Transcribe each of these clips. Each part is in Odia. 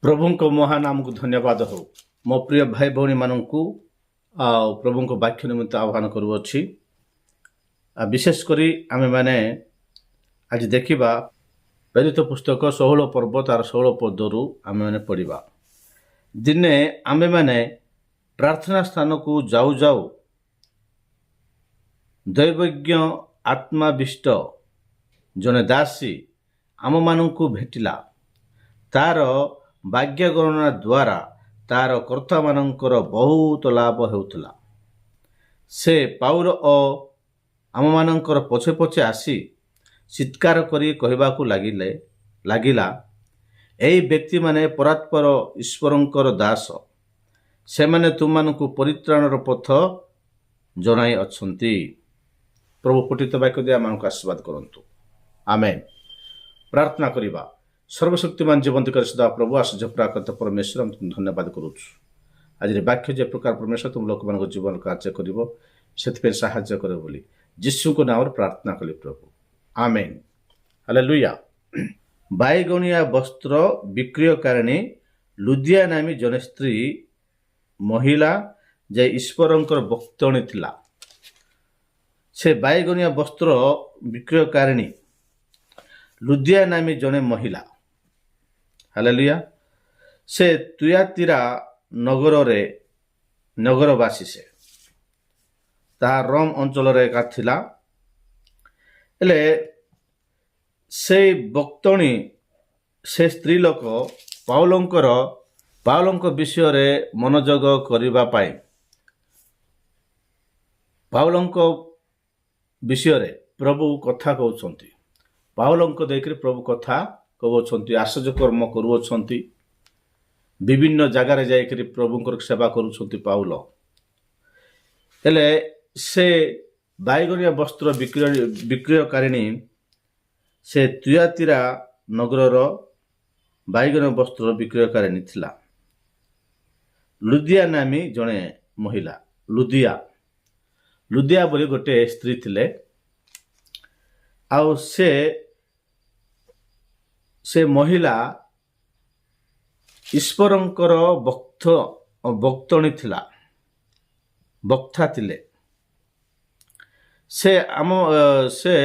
प्रभु महानाम को धन्यवाद हो। मो प्रिय भाई भौणी मानू प्रभु वाक्य निमित्त आह्वान करुअछि। विशेषकर आमे माने आज देखिबा प्रेरित पुस्तक 16 पर्व तार 16 पदरु आमे माने पढ़िबा। दिने आमे माने प्रार्थना स्थान को जाऊ जाऊ दैवज्ञ आत्माविष्ट जने दासी आम मानू भेटिला। तार भाग्य गणना द्वारा तार कर्ता मानकर बहुत लाभ हेउथला। से पाउल और आम मानकर पछे पछे आसी चित्कार करी कहबाकू लागिला, एई व्यक्ति माने परात्पर ईश्वरंकर दास, से माने तुममानकु परित्राणर पथ जनाई अछंती। प्रभु पठित वाक्य दे आमको आशीर्वाद करंतु। आमेन। प्रार्थना करिबा। सर्वशक्तिमान जीवंत कर सदा प्रभु आश्चर्य प्राकृत परमेश्वर हम तुम धन्यवाद करुछु। आज वाक्य जे प्रकार परमेश्वर तुम लोक मान जीवन कार्य करिवो सेति साहाय्य करे बोली यीशु को नाम प्रार्थना कली प्रभु। आमेन। हालेलुया। बाईगणिया वस्त्र विक्रयकारिणी लुदिया नामी जने स्त्री महिला जे ईश्वरंकर भक्तणी थिला। से बाईगणिया वस्त्र विक्रयकारिणी लुदिया नामी जने महिला। हालेलुया। से तुयातीरा नगरवासी से ताहा रोम अंचल एका थिला। एले से भक्तणी से स्त्री लोक पाउलंक विषय रे मनोजोग करिबा पाई पाउलंक विषय रे प्रभु कथा कहउछंती। पाउलंक देखिरे प्रभु कथा कहउछंती, आश्चर्य कर्म करूछंती। विभिन्न जगार जाइकरी प्रभुंकर सेवा करूछंती पाउल। हेले से बाईगणिया वस्त्र विक्रयकारिणी से तुयातीरा नगरर बाईगणिया वस्त्र विक्रयकारिणी थिला। लुदिया नामी जने महिला। लुदिया बोली गोटे स्त्री थिले। आउ से महिला ईश्वरंकर भक्तणी थिला, वक्ता थिले। से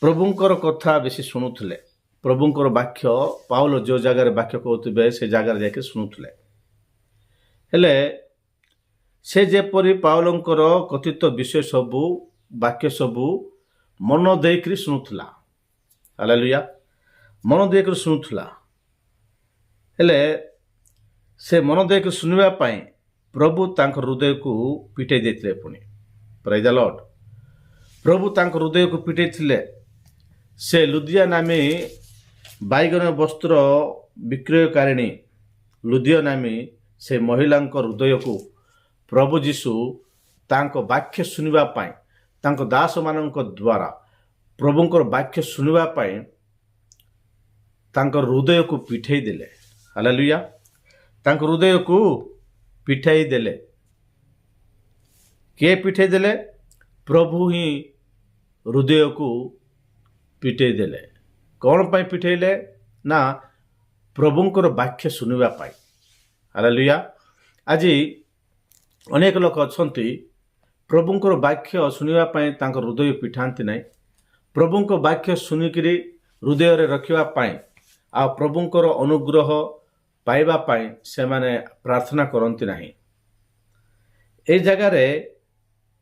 प्रभुंकर कथा बेसी शुणुले। प्रभुंकर वाक्य पाउल जो जगार वाक्य कहते से जगार जाके शुणुले। हेले से जेपरी पाउलंकर कथित विषय सबू वाक्य सबू मन देकरी शुणुला। हालेलुया। मन देकरी शुणुला। हेले से मन देकरी शुणिबा पई प्रभु तांक हृदय को पिटाई देथिले। पुणी प्रेज द लॉर्ड। प्रभु तांक हृदय को पिटाई थिले। से लुदिया नामी बाईगण वस्त्र विक्रयकारिणी लुदिया नामी से महिलांक हृदय को प्रभु जीशु तांक वाक्य शुणिबा पई तांक दास मानक द्वारा प्रभुंकर वाक्य शुणिबा पई तांक हृदय को पिठाई देले। हालेलुया। तांक हृदय को पिठाई देले। के पिठाई देले? प्रभु ही हृदय को पिठाई देले। कौन पाई पिठाइले? ना प्रभुंकर वाक्य शुणिबा पाई। हालेलुया। आज अनेक लोक अछंती प्रभुंकर वाक्य शुणिबा पाई तांक हृदय पिठांती नहीं। प्रभुंकर वाक्य शुणिकरी हृदय रे रखिबा पाई आ प्रभुंकर अनुग्रह पाइबा पाई से माने प्रार्थना करंती नहीं। ए जगह रे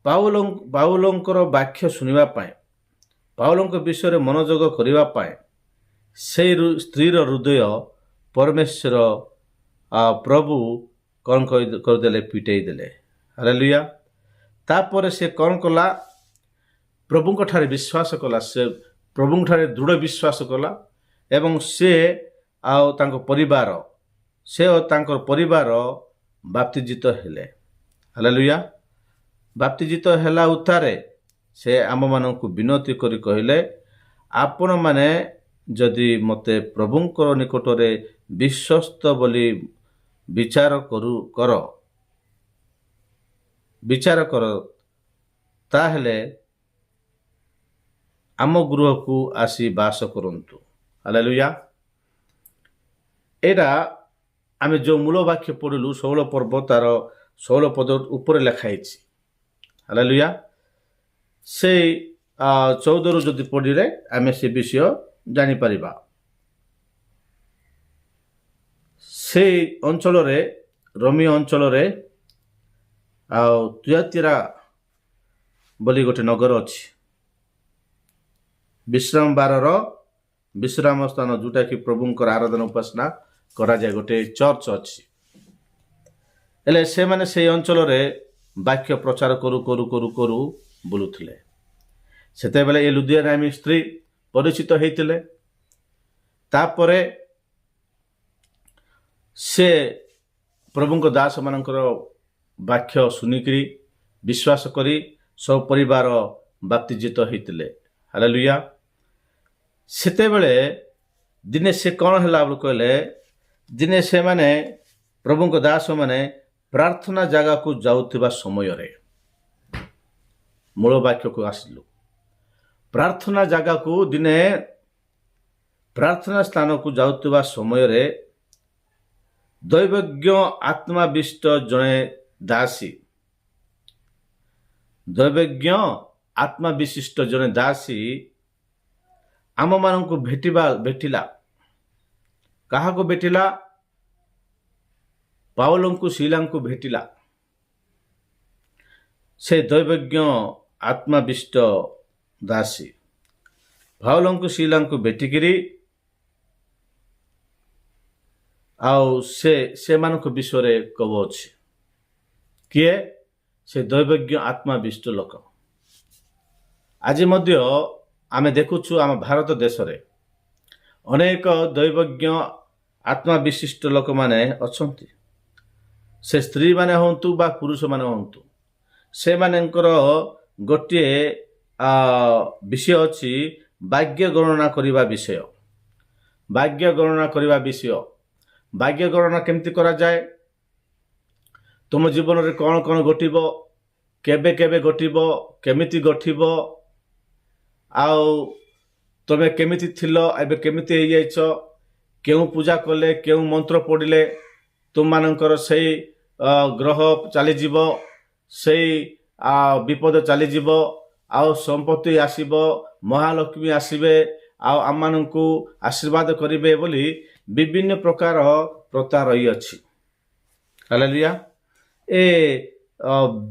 पाउलंकर वाक्य शुणिबा पाई पाउलंक विषय रे मनोजोग करिबा पाई से स्त्रीर हृदय परमेश्वर प्रभु कौन कर देले? पिटाई देले। हालेलुया। तापर से कौन कला? प्रभुंक ठारे विश्वास कला। से प्रभुंक ठारे दृढ़ विश्वास कला एवं से आउ तांको परिवार बाप्तिजित हेले। हालेलुया। बाप्तिजित हेला उतारे से आम मानक विनती करी कहले, आपण माने जदि मते प्रभुंकर निकटरे विश्वस्त बोली विचार कर ताहेले आम गृह को आसी बास करंतु। हालेलुया। ଏଇଟା ଆମେ ଯେଉଁ ମୂଳ ବାକ୍ୟ ପଢ଼ିଲୁ 16 ପର୍ବ ତାର 16 ପଦ ଉପରେ ଲେଖା ହେଇଛି। ହାଲେଲୁୟା। ସେଇ 14ରୁ ଯଦି ପଢ଼ିଲେ ଆମେ ସେ ବିଷୟ ଜାଣିପାରିବା। ସେଇ ଅଞ୍ଚଳରେ ରୋମୀୟ ଅଞ୍ଚଳରେ ଆଉ ତୁୟାତିରା ବୋଲି ଗୋଟେ ନଗର ଅଛି। ବିଶ୍ରାମ ବାରର ବିଶ୍ରାମ ସ୍ଥାନ, ଯେଉଁଟାକି ପ୍ରଭୁଙ୍କର ଆରାଧନା ଉପାସନା କରାଯାଏ, ଗୋଟେ ଚର୍ଚ୍ଚ ଅଛି। ହେଲେ ସେମାନେ ସେଇ ଅଞ୍ଚଳରେ ବାକ୍ୟ ପ୍ରଚାର କରୁ କରୁ କରୁ କରୁ ବୁଲୁଥିଲେ। ସେତେବେଳେ ଏ ଲୁଦିଆ ନାମୀ ସ୍ତ୍ରୀ ପରିଚିତ ହେଇଥିଲେ। ତାପରେ ସେ ପ୍ରଭୁଙ୍କ ଦାସମାନଙ୍କର ବାକ୍ୟ ଶୁଣିକିରି ବିଶ୍ୱାସ କରି ସବୁ ପରିବାର ବାପ୍ତିଜିତ ହେଇଥିଲେ। ହାଲେଲୁୟା। ସେତେବେଳେ ଦିନେ ସେ କ'ଣ ହେଲା ବୋଲି କହିଲେ, ଦିନେ ସେମାନେ ପ୍ରଭୁଙ୍କ ଦାସମାନେ ପ୍ରାର୍ଥନା ଜାଗାକୁ ଯାଉଥିବା ସମୟରେ, ମୂଳ ବାକ୍ୟକୁ ଆସିଲୁ, ପ୍ରାର୍ଥନା ଜାଗାକୁ ଦିନେ ପ୍ରାର୍ଥନା ସ୍ଥାନକୁ ଯାଉଥିବା ସମୟରେ ଦୈବଜ୍ଞ ଆତ୍ମାବିଷ୍ଟ ଜଣେ ଦାସୀ, ଦୈବଜ୍ଞ ଆତ୍ମାବିଶିଷ୍ଟ ଜଣେ ଦାସୀ ଆମମାନଙ୍କୁ ଭେଟିଲା। କାହାକୁ ଭେଟିଲା? ପାଉଲଙ୍କୁ ଶିଲାଙ୍କୁ ଭେଟିଲା। ସେ ଦୈବଜ୍ଞ ଆତ୍ମାବିଷ୍ଟ ଦାସୀ ପାଉଲଙ୍କୁ ଶିଲାଙ୍କୁ ଭେଟିକିରି ଆଉ ସେମାନଙ୍କ ବିଷୟରେ କହୁଅଛି। କିଏ? ସେ ଦୈବଜ୍ଞ ଆତ୍ମାବିଷ୍ଟ ଲୋକ। ଆଜି ମଧ୍ୟ ଆମେ ଦେଖୁଛୁ ଆମ ଭାରତ ଦେଶରେ ଅନେକ ଦୈବଜ୍ଞ ଆତ୍ମାବିଶିଷ୍ଟ ଲୋକମାନେ ଅଛନ୍ତି। ସେ ସ୍ତ୍ରୀମାନେ ହୁଅନ୍ତୁ ବା ପୁରୁଷମାନେ ହୁଅନ୍ତୁ, ସେମାନଙ୍କର ଗୋଟିଏ ବିଷୟ ଅଛି ଭାଗ୍ୟ ଗଣନା କରିବା ବିଷୟ। ଭାଗ୍ୟ ଗଣନା କରିବା ବିଷୟ। ଭାଗ୍ୟ ଗଣନା କେମିତି କରାଯାଏ? ତୁମ ଜୀବନରେ କ'ଣ କ'ଣ ଘଟିବ, କେବେ କେବେ ଘଟିବ, କେମିତି ଘଟିବ, ଆଉ ତୁମେ କେମିତି ଥିଲ, ଏବେ କେମିତି ହେଇଯାଇଛ, କେଉଁ ପୂଜା କଲେ, କେଉଁ ମନ୍ତ୍ର ପଢ଼ିଲେ ତୁମମାନଙ୍କର ସେଇ ଗ୍ରହ ଚାଲିଯିବ, ସେଇ ବିପଦ ଚାଲିଯିବ, ଆଉ ସମ୍ପତ୍ତି ଆସିବ, ମହାଲକ୍ଷ୍ମୀ ଆସିବେ, ଆଉ ଆମମାନଙ୍କୁ ଆଶୀର୍ବାଦ କରିବେ ବୋଲି ବିଭିନ୍ନ ପ୍ରକାର ପ୍ରଥା ରହିଅଛି। ହାଲେଲୁୟା। ଏ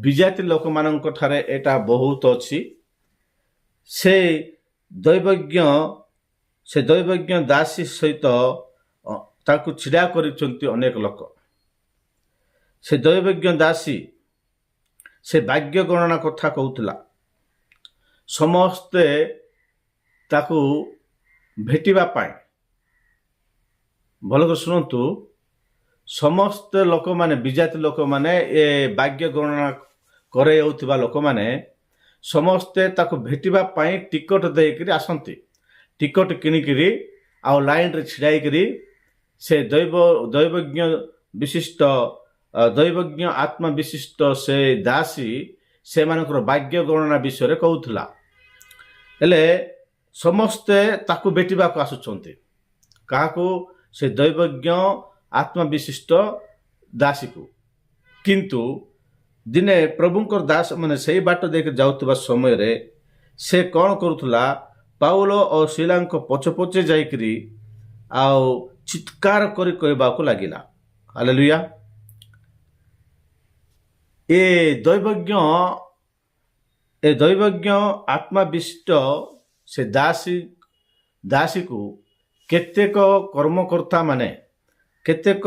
ବିଜାତି ଲୋକମାନଙ୍କ ଠାରେ ଏଇଟା ବହୁତ ଅଛି। ସେ ଦୈବଜ୍ଞ ଦାସୀ ସହିତ ତାକୁ ଛିଡ଼ା କରିଛନ୍ତି ଅନେକ ଲୋକ। ସେ ଦୈବଜ୍ଞ ଦାସୀ ସେ ଭାଗ୍ୟ ଗଣନା କଥା କହୁଥିଲା। ସମସ୍ତେ ତାକୁ ଭେଟିବା ପାଇଁ, ଭଲ କରି ଶୁଣନ୍ତୁ, ସମସ୍ତେ ଲୋକମାନେ, ବିଜାତି ଲୋକମାନେ, ଏ ଭାଗ୍ୟ ଗଣନା କରାଯାଉଥିବା ଲୋକମାନେ ସମସ୍ତେ ତାକୁ ଭେଟିବା ପାଇଁ ଟିକଟ ଦେଇକରି ଆସନ୍ତି। ଟିକଟ କିଣିକିରି ଆଉ ଲାଇନରେ ଛିଡ଼ାଇକିରି ସେ ଦୈବଜ୍ଞ ଆତ୍ମା ବିଶିଷ୍ଟ ସେ ଦାସୀ ସେମାନଙ୍କର ଭାଗ୍ୟ ଗଣନା ବିଷୟରେ କହୁଥିଲା। ହେଲେ ସମସ୍ତେ ତାକୁ ଭେଟିବାକୁ ଆସୁଛନ୍ତି। କାହାକୁ? ସେ ଦୈବଜ୍ଞ ଆତ୍ମା ବିଶିଷ୍ଟ ଦାସୀକୁ। କିନ୍ତୁ ଦିନେ ପ୍ରଭୁଙ୍କର ଦାସ ମାନେ ସେଇ ବାଟ ଦେଇକି ଯାଉଥିବା ସମୟରେ ସେ କ'ଣ କରୁଥିଲା? ପାଉଲ ଓ ଶିଲାଙ୍କ ପଛେ ପଛେ ଯାଇକରି ଆଉ ଚିତ୍କାର କରି କହିବାକୁ ଲାଗିଲା। ହାଲେଲୁୟା। ଏ ଦୈବଜ୍ଞ ଆତ୍ମାବିଷ୍ଟ ସେ ଦାସୀକୁ କେତେକ କର୍ମକର୍ତ୍ତା ମାନେ, କେତେକ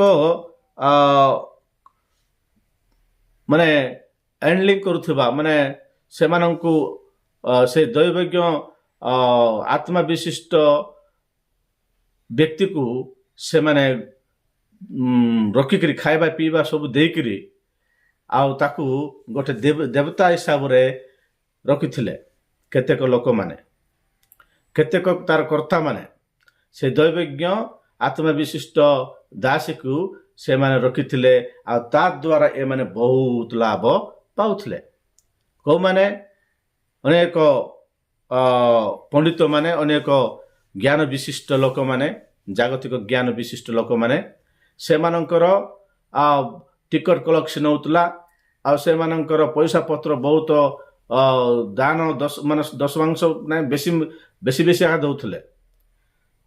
ମାନେ ହ୍ୟାଣ୍ଡଲିଂ କରୁଥିବା, ମାନେ ସେମାନଙ୍କୁ ସେ ଦୈବଜ୍ଞ ଆତ୍ମାବିଶିଷ୍ଟ ବ୍ୟକ୍ତିକୁ ସେମାନେ ରଖିକିରି ଖାଇବା ପିଇବା ସବୁ ଦେଇକିରି ଆଉ ତାକୁ ଗୋଟେ ଦେବତା ହିସାବରେ ରଖିଥିଲେ। କେତେକ ଲୋକମାନେ, କେତେକ ତାର କର୍ତ୍ତାମାନେ ସେ ଦୈବଜ୍ଞ ଆତ୍ମବିଶିଷ୍ଟ ଦାସୀକୁ ସେମାନେ ରଖିଥିଲେ। ଆଉ ତା ଦ୍ୱାରା ଏମାନେ ବହୁତ ଲାଭ ପାଉଥିଲେ। କେଉଁମାନେ? ଅନେକ ପଣ୍ଡିତମାନେ, ଅନେକ ଜ୍ଞାନ ବିଶିଷ୍ଟ ଲୋକମାନେ, ଜାଗତିକ ଜ୍ଞାନ ବିଶିଷ୍ଟ ଲୋକମାନେ ସେମାନଙ୍କର ଟିକଟ କଲେକ୍ସନ୍ ହେଉଥିଲା। ଆଉ ସେମାନଙ୍କର ପଇସା ପତ୍ର ବହୁତ ଦାନ ମାନେ ଦଶମାଂଶ ନାଇଁ ବେଶୀ ବେଶୀ ଆକା ଦେଉଥିଲେ।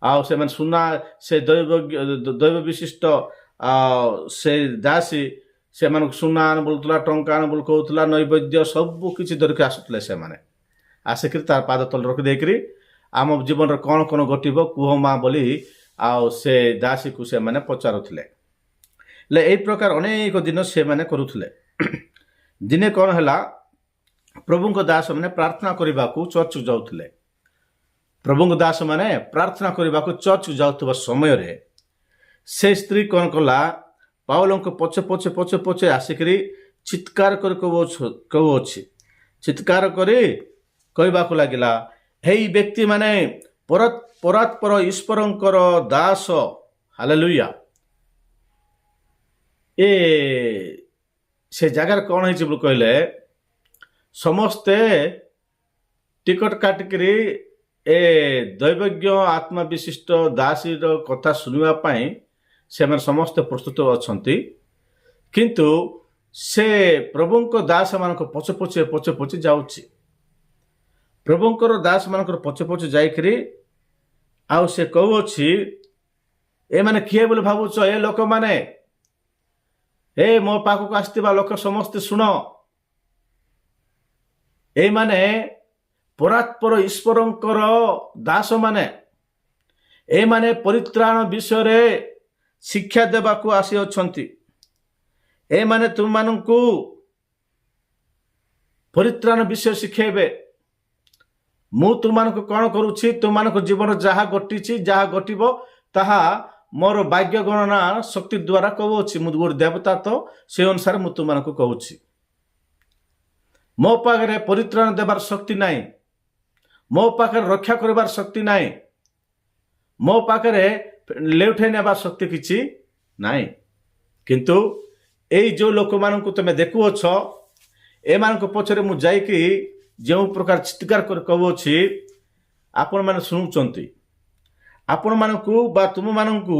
ଆଉ ସେମାନେ ସୁନା ସେ ଦୈବ ବିଶିଷ୍ଟ ସେ ଦାସୀ ସେମାନଙ୍କୁ ସୁନା ଆଣ ବୋଲୁଥିଲା, ଟଙ୍କା ଆଣ ବୋଲି କହୁଥିଲା, ନୈବେଦ୍ୟ ସବୁ କିଛି ଧରିକି ଆସୁଥିଲେ। ସେମାନେ ଆସିକିରି ତାର ପାଦ ତଳେ ରଖିଦେଇକିରି ଆମ ଜୀବନରେ କ'ଣ କ'ଣ ଘଟିବ କୁହ ମା ବୋଲି ଆଉ ସେ ଦାସୀକୁ ସେମାନେ ପଚାରୁଥିଲେ। ହେଲେ ଏଇ ପ୍ରକାର ଅନେକ ଦିନ ସେମାନେ କରୁଥିଲେ। ଦିନେ କ'ଣ ହେଲା, ପ୍ରଭୁଙ୍କ ଦାସମାନେ ପ୍ରାର୍ଥନା କରିବାକୁ ଚର୍ଚ୍ଚକୁ ଯାଉଥିଲେ। ପ୍ରଭୁଙ୍କ ଦାସମାନେ ପ୍ରାର୍ଥନା କରିବାକୁ ଚର୍ଚ୍ଚକୁ ଯାଉଥିବା ସମୟରେ ସେ ସ୍ତ୍ରୀ କ'ଣ କଲା, ପାଉଲଙ୍କ ପଛେ ପଛେ ପଛେ ପଛେ ଆସିକିରି ଚିତ୍କାର କରି କହୁଅଛି। ଚିତ୍କାର କରି କହିବାକୁ ଲାଗିଲା, ହେଇ ବ୍ୟକ୍ତିମାନେ ପରାତ୍ପର ଈଶ୍ୱରଙ୍କର ଦାସ। ହାଲେଲୁୟା। ସେ ଜାଗାରେ କ'ଣ ହେଇଛି ବୋଲି କହିଲେ, ସମସ୍ତେ ଟିକଟ କାଟିକିରି ଦୈବଜ୍ଞ ଆତ୍ମା ବିଶିଷ୍ଟ ଦାସୀର କଥା ଶୁଣିବା ପାଇଁ ସେମାନେ ସମସ୍ତେ ପ୍ରସ୍ତୁତ ଅଛନ୍ତି। କିନ୍ତୁ ସେ ପ୍ରଭୁଙ୍କ ଦାସମାନଙ୍କ ପଛେ ପଛେ ପଛେ ପଛେ ଯାଉଛି। ପ୍ରଭୁଙ୍କର ଦାସମାନଙ୍କର ପଛେ ପଛେ ଯାଇକରି ଆଉ ସେ କହୁଅଛି, ଏମାନେ କିଏ ବୋଲି ଭାବୁଛ? ଏ ଲୋକମାନେ, ମୋ ପାଖକୁ ଆସିଥିବା ଲୋକ ସମସ୍ତେ ଶୁଣ, ଏମାନେ ପରାତ୍ପର ଈଶ୍ୱରଙ୍କର ଦାସମାନେ। ଏମାନେ ପରିତ୍ରାଣ ବିଷୟରେ ଶିକ୍ଷା ଦେବାକୁ ଆସିଅଛନ୍ତି। ଏମାନେ ତୁମମାନଙ୍କୁ ପରିତ୍ରାଣ ବିଷୟ ଶିଖେଇବେ। ମୁଁ ତୁମମାନଙ୍କୁ କ'ଣ କରୁଛି, ତୁମମାନଙ୍କ ଜୀବନ ଯାହା ଘଟିଛି, ଯାହା ଘଟିବ ତାହା ମୋର ଭାଗ୍ୟ ଗଣନା ଶକ୍ତି ଦ୍ୱାରା କହୁଅଛି। ମୁଁ ଗୋଟେ ଦେବତା, ତ ସେ ଅନୁସାରେ ମୁଁ ତୁମମାନଙ୍କୁ କହୁଛି। ମୋ ପାଖରେ ପରିତ୍ରାଣ ଦେବାର ଶକ୍ତି ନାହିଁ, ମୋ ପାଖରେ ରକ୍ଷା କରିବାର ଶକ୍ତି ନାହିଁ, ମୋ ପାଖରେ ଲେଉଠାଇ ନେବାର ଶକ୍ତି କିଛି ନାହିଁ। କିନ୍ତୁ ଏଇ ଯେଉଁ ଲୋକମାନଙ୍କୁ ତୁମେ ଦେଖୁଅଛ, ଏମାନଙ୍କ ପଛରେ ମୁଁ ଯାଇକି ଯେଉଁ ପ୍ରକାର ଚିତ୍କାର କରି କହୁଅଛି, ଆପଣମାନେ ଶୁଣୁଛନ୍ତି। ଆପଣମାନଙ୍କୁ ବା ତୁମମାନଙ୍କୁ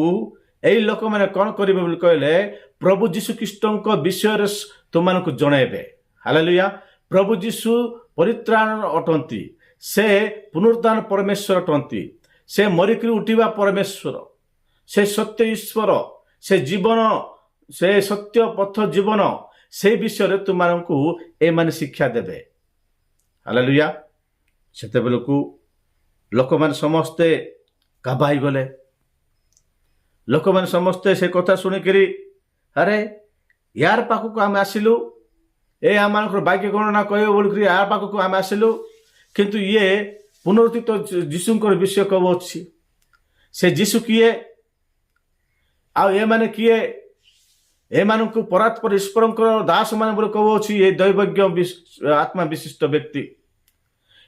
ଏଇ ଲୋକମାନେ କ'ଣ କରିବେ ବୋଲି କହିଲେ, ପ୍ରଭୁ ଯୀଶୁଖ୍ରୀଷ୍ଟଙ୍କ ବିଷୟରେ ତୁମମାନଙ୍କୁ ଜଣାଇବେ। ହାଲେଲୁୟା। ପ୍ରଭୁ ଯୀଶୁ ପରିତ୍ରାଣ ଅଟନ୍ତି, ସେ ପୁନରୁତ୍ଥାନ ପରମେଶ୍ୱର ଅଟନ୍ତି, ସେ ମରିକରି ଉଠିବା ପରମେଶ୍ୱର, ସେ ସତ୍ୟ ଈଶ୍ୱର, ସେ ଜୀବନ, ସେ ସତ୍ୟ ପଥ ଜୀବନ, ସେଇ ବିଷୟରେ ତୁମମାନଙ୍କୁ ଏମାନେ ଶିକ୍ଷା ଦେବେ। ହାଲେଲୁୟା। ସେତେବେଳକୁ ଲୋକମାନେ ସମସ୍ତେ କାବା ହେଇଗଲେ। ଲୋକମାନେ ସମସ୍ତେ ସେ କଥା ଶୁଣିକିରି, ଆରେ ୟାର ପାଖକୁ ଆମେ ଆସିଲୁ, ଆମମାନଙ୍କର ଭାଗ୍ୟ ଗଣନା କହିବ ବୋଲିକିରି ୟା ପାଖକୁ ଆମେ ଆସିଲୁ, କିନ୍ତୁ ଇଏ ପୁନରୁତ୍ଥିତ ଯୀଶୁଙ୍କର ବିଷୟ କହୁଅଛି। ସେ ଯୀଶୁ କିଏ ଆଉ ଏମାନେ କିଏ? ଏମାନଙ୍କୁ ପରାତ୍ପର ଈଶ୍ୱରଙ୍କର ଦାସମାନେ ବୋଲି କହୁଅଛି। ଏ ଦୈବଜ୍ଞ ଆତ୍ମା ବିଶିଷ୍ଟ ବ୍ୟକ୍ତି,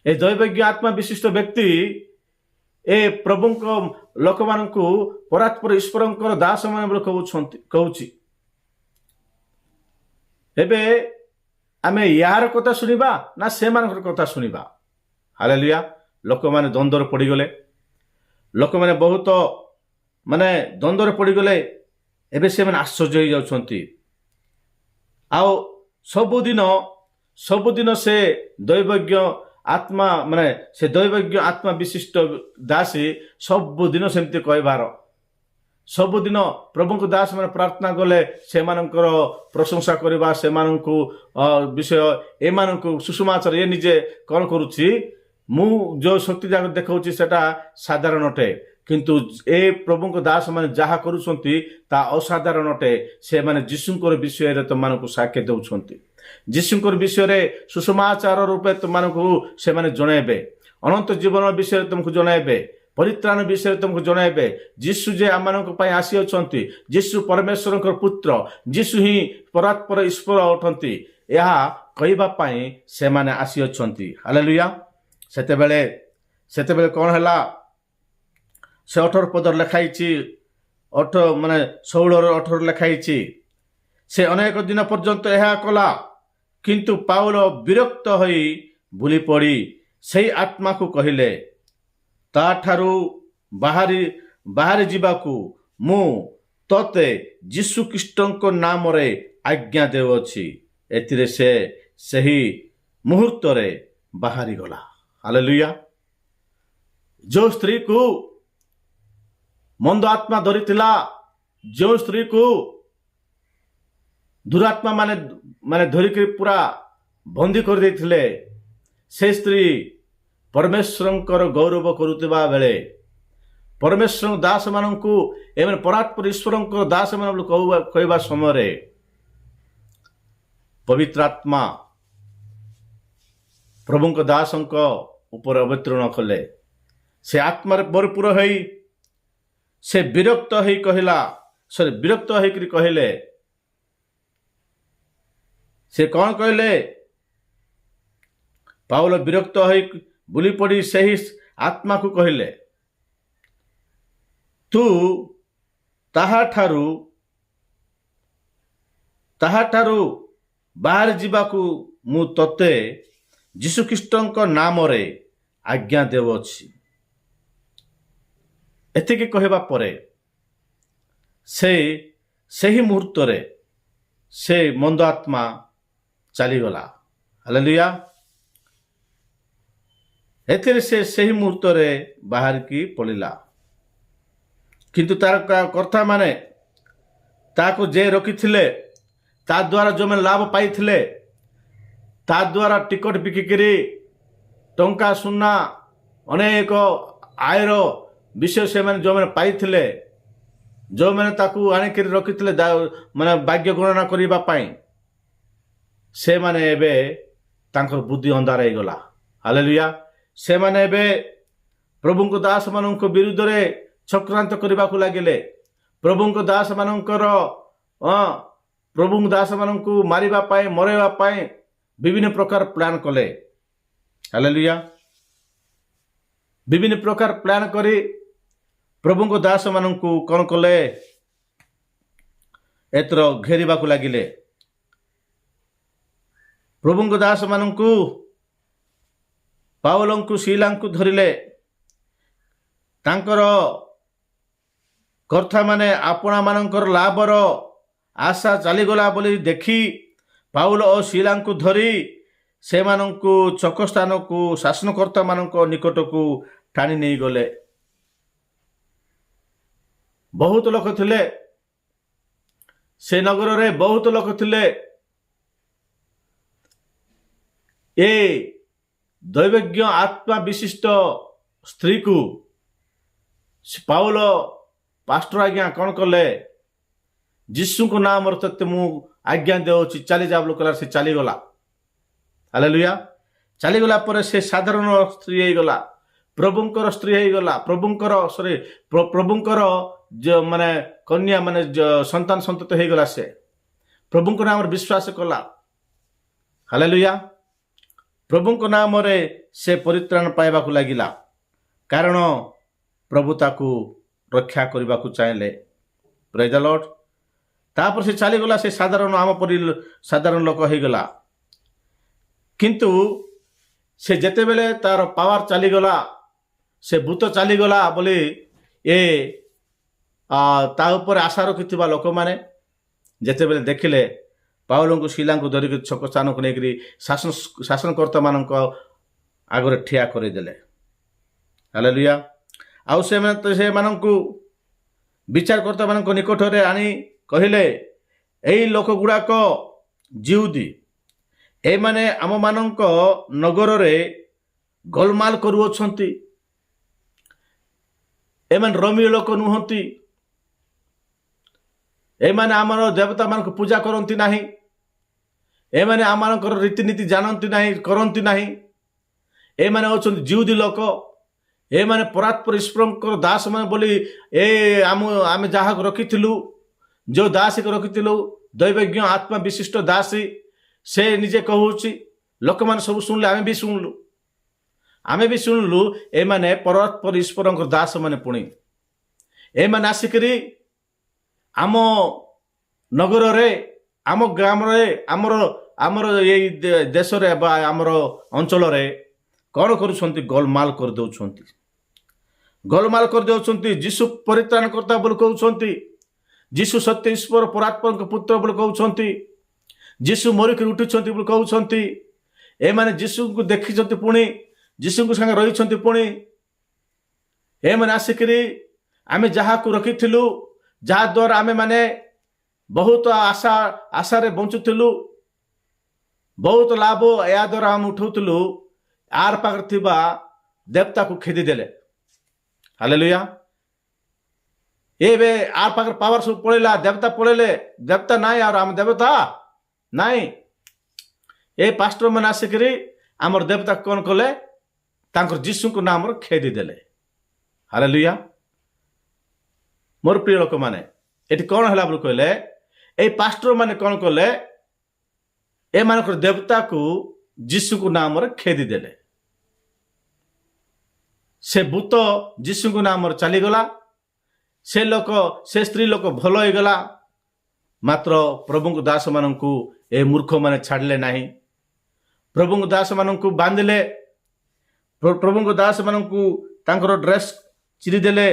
ଏ ଦୈବଜ୍ଞ ଆତ୍ମା ବିଶିଷ୍ଟ ବ୍ୟକ୍ତି ଏ ପ୍ରଭୁଙ୍କ ଲୋକମାନଙ୍କୁ ପରାତ୍ପର ଈଶ୍ୱରଙ୍କର ଦାସମାନେ ବୋଲି କହୁଛି। ଏବେ ଆମେ ୟାର କଥା ଶୁଣିବା ନା ସେମାନଙ୍କର କଥା ଶୁଣିବା? ହାଲେଲୁୟା। ଲୋକମାନେ ଦ୍ୱନ୍ଦ୍ୱରେ ପଡ଼ିଗଲେ। ଲୋକମାନେ ବହୁତ ଦ୍ୱନ୍ଦ୍ୱରେ ପଡ଼ିଗଲେ। ଏବେ ସେମାନେ ଆଶ୍ଚର୍ଯ୍ୟ ହେଇଯାଉଛନ୍ତି। ଆଉ ସବୁଦିନ ସେ ଦୈବଜ୍ଞ ଆତ୍ମା ସେ ଦୈବଜ୍ଞ ଆତ୍ମା ବିଶିଷ୍ଟ ଦାସୀ ସବୁଦିନ ସେମିତି କହିବାର, ସବୁଦିନ ପ୍ରଭୁଙ୍କ ଦାସ ମାନେ ପ୍ରାର୍ଥନା କଲେ ସେମାନଙ୍କର ପ୍ରଶଂସା କରିବା, ସେମାନଙ୍କୁ ବିଷୟ ଏମାନଙ୍କୁ ସୁସମାଚାର ଏ ନିଜେ କ'ଣ କରୁଛି, ମୁଁ ଯେଉଁ ଶକ୍ତି ଯାକ ଦେଖାଉଛି ସେଟା ସାଧାରଣ ଅଟେ, କିନ୍ତୁ ଏ ପ୍ରଭୁଙ୍କ ଦାସ ମାନେ ଯାହା କରୁଛନ୍ତି ତାହା ଅସାଧାରଣ ଅଟେ। ସେମାନେ ଯୀଶୁଙ୍କର ବିଷୟରେ ତୁମମାନଙ୍କୁ ସାକ୍ଷ୍ୟ ଦେଉଛନ୍ତି। ଯୀଶୁଙ୍କର ବିଷୟରେ ସୁସମାଚାର ରୂପେ ତୁମମାନଙ୍କୁ ସେମାନେ ଜଣାଇବେ। ଅନନ୍ତ ଜୀବନ ବିଷୟରେ ତୁମକୁ ଜଣାଇବେ, ପରିତ୍ରାଣ ବିଷୟରେ ତୁମକୁ ଜଣାଇବେ। ଯୀଶୁ ଯେ ଆମମାନଙ୍କ ପାଇଁ ଆସିଅଛନ୍ତି, ଯୀଶୁ ପରମେଶ୍ୱରଙ୍କର ପୁତ୍ର, ଯୀଶୁ ହିଁ ପରାତ୍ପର ଈଶ୍ୱର ଅଟନ୍ତି, ଏହା କହିବା ପାଇଁ ସେମାନେ ଆସିଅଛନ୍ତି। ହାଲେଲୁୟା। ସେତେବେଳେ କ'ଣ ହେଲା, ସେ 18 ପଦରେ ଲେଖା ହେଇଛି, 16-18 ଲେଖା ହେଇଛି, ସେ ଅନେକ ଦିନ ପର୍ଯ୍ୟନ୍ତ ଏହା କଲା, କିନ୍ତୁ ପାଉଲ ବିରକ୍ତ ହୋଇ ଭୁଲି ପଡ଼ି ସେଇ ଆତ୍ମାକୁ କହିଲେ, ତା ଠାରୁ ବାହାରି ଯିବାକୁ ମୁଁ ତତେ ଯୀଶୁ ଖ୍ରୀଷ୍ଟଙ୍କ ନାମରେ ଆଜ୍ଞା ଦେଉଅଛି। ଏଥିରେ ସେ ସେହି ମୁହୂର୍ତ୍ତରେ ବାହାରିଗଲା। ହାଲେଲୁୟା। ଯେଉଁ ସ୍ତ୍ରୀକୁ ମନ୍ଦ ଆତ୍ମା ଧରିଥିଲା, ଯେଉଁ ସ୍ତ୍ରୀକୁ ଦୁରାତ୍ମା ମାନେ ଧରିକି ପୁରା ବନ୍ଦୀ କରିଦେଇଥିଲେ, ସେ ସ୍ତ୍ରୀ ପରମେଶ୍ୱରଙ୍କର ଗୌରବ କରୁଥିବା ବେଳେ ପରମେଶ୍ୱର ଦାସମାନଙ୍କୁ ଏମାନେ ପରାତ୍ପର ଈଶ୍ୱରଙ୍କର ଦାସମାନେ ବୋଲି କହିବା ସମୟରେ ପବିତ୍ର ଆତ୍ମା ପ୍ରଭୁଙ୍କ ଦାସଙ୍କ ଉପରେ ଅବତୀର୍ଣ୍ଣ କଲେ। ସେ ଆତ୍ମାରେ ପରିପୂର୍ଣ୍ଣ ହୋଇ ସେ ବିରକ୍ତ ହେଇକରି କହିଲେ, ସେ କ'ଣ କହିଲେ? ପାଉଲ ବିରକ୍ତ ହୋଇ ବୁଲି ପଡ଼ି ସେହି ଆତ୍ମାକୁ କହିଲେ, ତୁ ତାହାଠାରୁ ବାହାରି ଯିବାକୁ ମୁଁ ତତେ ଯୀଶୁଖ୍ରୀଷ୍ଟଙ୍କ ନାମରେ ଆଜ୍ଞା ଦେଉଅଛି। ଏତିକି କହିବା ପରେ ସେହି ମୁହୂର୍ତ୍ତରେ ସେ ମନ୍ଦ ଆତ୍ମା ଚାଲିଗଲା। ହାଲେଲୁୟା। ଏଥିରେ ସେ ସେହି ମୁହୂର୍ତ୍ତରେ ବାହାରିକି ପଡ଼ିଲା। କିନ୍ତୁ ତାର କର୍ତ୍ତାମାନେ ତାକୁ ଯେ ରଖିଥିଲେ, ତା ଦ୍ୱାରା ଯେଉଁମାନେ ଲାଭ ପାଇଥିଲେ, ତା ଦ୍ୱାରା ଟିକଟ ବିକିକିରି ଟଙ୍କା ସୁନା ଅନେକ ଆୟର ବିଷୟ ସେମାନେ ଯେଉଁମାନେ ପାଇଥିଲେ, ଯେଉଁମାନେ ତାକୁ ଆଣିକିରି ରଖିଥିଲେ ମାନେ ଭାଗ୍ୟ ଗଣନା କରିବା ପାଇଁ, ସେମାନେ ଏବେ ତାଙ୍କର ବୁଦ୍ଧି ଅନ୍ଧାର ହେଇଗଲା। ହାଲେଲୁୟା। ସେମାନେ ଏବେ ପ୍ରଭୁଙ୍କ ଦାସମାନଙ୍କ ବିରୁଦ୍ଧରେ ଚକ୍ରାନ୍ତ କରିବାକୁ ଲାଗିଲେ। ପ୍ରଭୁଙ୍କ ଦାସମାନଙ୍କୁ ମାରିବା ପାଇଁ, ମରାଇବା ପାଇଁ ବିଭିନ୍ନ ପ୍ରକାର ପ୍ଲାନ୍ କଲେ। ହାଲେଲୁୟା। ବିଭିନ୍ନ ପ୍ରକାର ପ୍ଲାନ୍ କରି ପ୍ରଭୁଙ୍କ ଦାସମାନଙ୍କୁ କ'ଣ କଲେ? ଏଥର ଘେରିବାକୁ ଲାଗିଲେ। ପ୍ରଭୁଙ୍କ ଦାସମାନଙ୍କୁ ପାଉଲଙ୍କୁ ଶିଲାଙ୍କୁ ଧରିଲେ। ତାଙ୍କର କର୍ତ୍ତାମାନେ ଆପଣାମାନଙ୍କର ଲାଭର ଆଶା ଚାଲିଗଲା ବୋଲି ଦେଖି ପାଉଲ ଓ ଶିଲାଙ୍କୁ ଧରି ସେମାନଙ୍କୁ ଚକ ସ୍ଥାନକୁ ଶାସନକର୍ତ୍ତାମାନଙ୍କ ନିକଟକୁ ଟାଣି ନେଇଗଲେ। ବହୁତ ଲୋକ ଥିଲେ ସେ ନଗରରେ, ବହୁତ ଲୋକ ଥିଲେ। ଏ ଦୈବଜ୍ଞ ଆତ୍ମା ବିଶିଷ୍ଟ ସ୍ତ୍ରୀକୁ ପାଉଲ ପାଷ୍ଟର ଆଜ୍ଞା କ'ଣ କଲେ? ଯୀଶୁଙ୍କ ନାମରେ ତତେ ମୁଁ ଆଜ୍ଞା ଦେଉଛି, ଚାଲିଯା ବୋଲି କହିଲା। ସେ ଚାଲିଗଲା। ହାଲେଲୁୟା। ଚାଲିଗଲା ପରେ ସେ ସାଧାରଣ ସ୍ତ୍ରୀ ହେଇଗଲା, ପ୍ରଭୁଙ୍କର ସ୍ତ୍ରୀ ହେଇଗଲା, ପ୍ରଭୁଙ୍କର ମାନେ କନ୍ୟା ମାନେ ସନ୍ତାନ ସନ୍ତତି ହେଇଗଲା। ସେ ପ୍ରଭୁଙ୍କ ନାମରେ ବିଶ୍ୱାସ କଲା। ହାଲେଲୁୟା। ପ୍ରଭୁଙ୍କ ନାମରେ ସେ ପରିତ୍ରାଣ ପାଇବାକୁ ଲାଗିଲା, କାରଣ ପ୍ରଭୁ ତାକୁ ରକ୍ଷା କରିବାକୁ ଚାହିଁଲେ। ପ୍ରେଜ୍ ଦ ଲର୍ଡ। ତାପରେ ସେ ଚାଲିଗଲା। ସେ ଆମ ପରି ସାଧାରଣ ଲୋକ ହେଇଗଲା। କିନ୍ତୁ ସେ ଯେତେବେଳେ ତାର ପାୱାର ଚାଲିଗଲା, ସେ ଭୂତ ଚାଲିଗଲା ବୋଲି ତା ଉପରେ ଆଶା ରଖିଥିବା ଲୋକମାନେ ଯେତେବେଳେ ଦେଖିଲେ, ପାଉଲଙ୍କୁ ଶିଲାଙ୍କୁ ଧରିକି ଛକ ସ୍ଥାନକୁ ନେଇକରି ଶାସନକର୍ତ୍ତାମାନଙ୍କ ଆଗରେ ଠିଆ କରିଦେଲେ। ହାଲେଲୁୟା। ଆଉ ସେମାନଙ୍କୁ ବିଚାରକର୍ତ୍ତାମାନଙ୍କ ନିକଟରେ ଆଣି କହିଲେ, ଏଇ ଲୋକ ଗୁଡ଼ାକ ଜିହୁଦୀ, ଏମାନେ ଆମମାନଙ୍କ ନଗରରେ ଗୋଲମାଲ କରୁଅଛନ୍ତି। ଏମାନେ ରୋମୀୟ ଲୋକ ନୁହନ୍ତି। ଏମାନେ ଆମର ଦେବତାମାନଙ୍କୁ ପୂଜା କରନ୍ତି ନାହିଁ। ଏମାନେ ଆମମାନଙ୍କର ରୀତିନୀତି ଜାଣନ୍ତି ନାହିଁ, କରନ୍ତି ନାହିଁ। ଏମାନେ ହେଉଛନ୍ତି ଜିହୁଦୀ ଲୋକ। ଏମାନେ ପରାତ୍ପର ଈଶ୍ୱରଙ୍କର ଦାସମାନେ ବୋଲି ଆମେ ଯାହାକୁ ରଖିଥିଲୁ, ଯେଉଁ ଦାସୀକୁ ରଖିଥିଲୁ, ଦୈବଜ୍ଞ ଆତ୍ମା ବିଶିଷ୍ଟ ଦାସୀ, ସେ ନିଜେ କହୁଛି। ଲୋକମାନେ ସବୁ ଶୁଣିଲେ, ଆମେ ବି ଶୁଣିଲୁ ଏମାନେ ପରାତ୍ପର ଈଶ୍ୱରଙ୍କର ଦାସମାନେ। ପୁଣି ଏମାନେ ଆସିକରି ଆମ ନଗରରେ, ଆମ ଗ୍ରାମରେ, ଆମର ଏଇ ଦେଶରେ ବା ଆମର ଅଞ୍ଚଳରେ କ'ଣ କରୁଛନ୍ତି? ଗୋଲମାଲ କରିଦେଉଛନ୍ତି। ଯୀଶୁ ପରିତ୍ରାଣ କର୍ତ୍ତା ବୋଲି କହୁଛନ୍ତି। ଯୀଶୁ ସତ୍ୟ ଈଶ୍ୱର ପରାତ୍ପରଙ୍କ ପୁତ୍ର ବୋଲି କହୁଛନ୍ତି। ଯୀଶୁ ମରିକି ଉଠିଛନ୍ତି ବୋଲି କହୁଛନ୍ତି। ଏମାନେ ଯୀଶୁଙ୍କୁ ଦେଖିଛନ୍ତି, ପୁଣି ଯୀଶୁଙ୍କ ସାଙ୍ଗେ ରହିଛନ୍ତି। ପୁଣି ଏମାନେ ଆସିକିରି ଆମେ ଯାହାକୁ ରଖିଥିଲୁ, ଯାହାଦ୍ୱାରା ଆମେ ମାନେ ବହୁତ ଆଶାରେ ବଞ୍ଚୁଥିଲୁ, ବହୁତ ଲାଭ ଏହା ଦ୍ୱାରା ଆମେ ଉଠାଉଥିଲୁ, ଆର ପାଖରେ ଥିବା ଦେବତାକୁ ଖେଦି ଦେଲେ। ହାଲେଲୁୟା। ଏବେ ଆର ପାଖରେ ପାୱାର ସବୁ ପଳେଇଲା, ଦେବତା ପଳେଇଲେ। ଦେବତା ନାହିଁ, ଆଉ ଆମ ଦେବତା ନାହିଁ। ଏ ପାଷ୍ଟର ମାନେ ଆସିକିରି ଆମର ଦେବତା କ'ଣ କଲେ? ତାଙ୍କର ଯୀଶୁଙ୍କ ନାମରେ ଖେଦି ଦେଲେ। ହାଲେଲୁୟା। ମୋର ପ୍ରିୟ ଲୋକମାନେ, ଏଠି କ'ଣ ହେଲା ବୋଲି କହିଲେ, ଏଇ ପାଷ୍ଟର ମାନେ କ'ଣ କଲେ? ଏମାନଙ୍କର ଦେବତାକୁ ଯୀଶୁଙ୍କ ନାମରେ ଖେଦି ଦେଲେ। ସେ ଭୂତ ଯୀଶୁଙ୍କ ନାମରେ ଚାଲିଗଲା। ସେ ସ୍ତ୍ରୀ ଲୋକ ଭଲ ହେଇଗଲା। ମାତ୍ର ପ୍ରଭୁଙ୍କ ଦାସ ମାନଙ୍କୁ ଏ ମୂର୍ଖମାନେ ଛାଡ଼ିଲେ ନାହିଁ। ପ୍ରଭୁଙ୍କ ଦାସ ମାନଙ୍କୁ ବାନ୍ଧିଲେ। ପ୍ରଭୁଙ୍କ ଦାସ ମାନଙ୍କୁ ତାଙ୍କର ଡ୍ରେସ୍ ଚିରି ଦେଲେ।